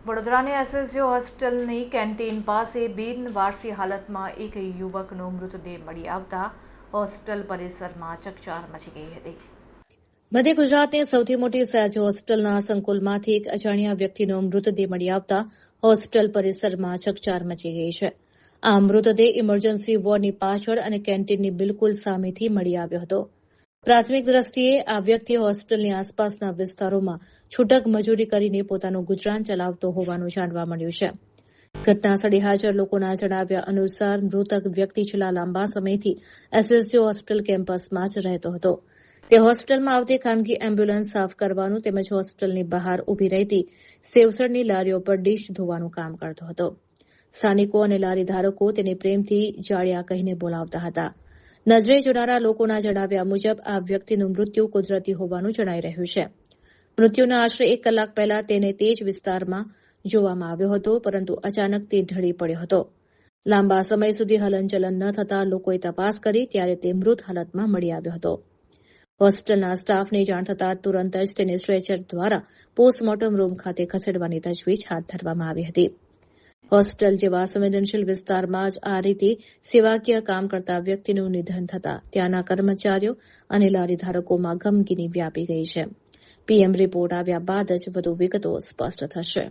વડોદરાની એસએસજી હોસ્પિટલની કેન્ટીન પાસે બિનવારસી હાલતમાં એક યુવકનો મૃતદેહ મળી આવતા હોસ્પિટલ પરિસરમાં ચકચાર મચી ગઈ હતી. મધ્ય ગુજરાતની સૌથી મોટી સયાજી હોસ્પિટલના સંકુલમાંથી એક અજાણ્યા વ્યક્તિનો મૃતદેહ મળી આવતા હોસ્પિટલ પરિસરમાં ચકચાર મચી ગઈ છે. આ મૃતદેહ ઇમરજન્સી વોર્ડની પાછળ અને કેન્ટીનની બિલકુલ સામેથી મળી આવ્યો હતો. પ્રાથમિક દ્રષ્ટિએ આ વ્યક્તિ હોસ્પિટલની આસપાસના વિસ્તારોમાં છૂટક મજૂરી કરીને પોતાનું ગુજરાન ચલાવતો હોવાનું જાણવા મળ્યું છે. ઘટનાસ્થળે હાજર લોકોના જણાવ્યા અનુસાર મૃતક વ્યક્તિ છેલ્લા લાંબા સમયથી એસએસજી હોસ્પિટલ કેમ્પસમાં જ રહેતો હતો. તે હોસ્પિટલમાં આવતી ખાનગી એમ્બ્યુલન્સ સાફ કરવાનું તેમજ હોસ્પિટલની બહાર ઉભી રહેતી સેવસળની લારીઓ પર ડીશ ધોવાનું કામ કરતો હતો. સ્થાનિકો અને લારી ધારકો તેને પ્રેમથી જાળિયા કહીને બોલાવતા હતા. નજરે જોનારા લોકોના જણાવ્યા મુજબ આ વ્યક્તિનું મૃત્યુ કુદરતી હોવાનું જણાઈ રહ્યું છે. મૃત્યુના આશરે 1 કલાક પહેલા તેને તે જ વિસ્તારમાં જોવામાં આવ્યો હતો, પરંતુ અચાનક તે ઢળી પડ્યો હતો. લાંબા સમય સુધી હલનચલન ન થતાં લોકોએ તપાસ કરી ત્યારે તે મૃત હાલતમાં મળી આવ્યો હતો. હોસ્પિટલના સ્ટાફને જાણ થતાં તુરંત જ તેને સ્ટ્રેચર દ્વારા પોસ્ટમોર્ટમ રૂમ ખાતે ખસેડવાની તજવીજ હાથ ધરવામાં આવી હતી. હોસ્પિટલ જેવા સંવેદનશીલ વિસ્તારમાં જ આ રીતે સેવાકીય કામ કરતા વ્યક્તિનું નિધન થતાં ત્યાંના કર્મચારીઓ અને લારી ધારકોમાં ગમગીની વ્યાપી ગઈ છે. પીએમ રિપોર્ટ આવ્યા બાદ જ વધુ વિગતો સ્પષ્ટ થશે.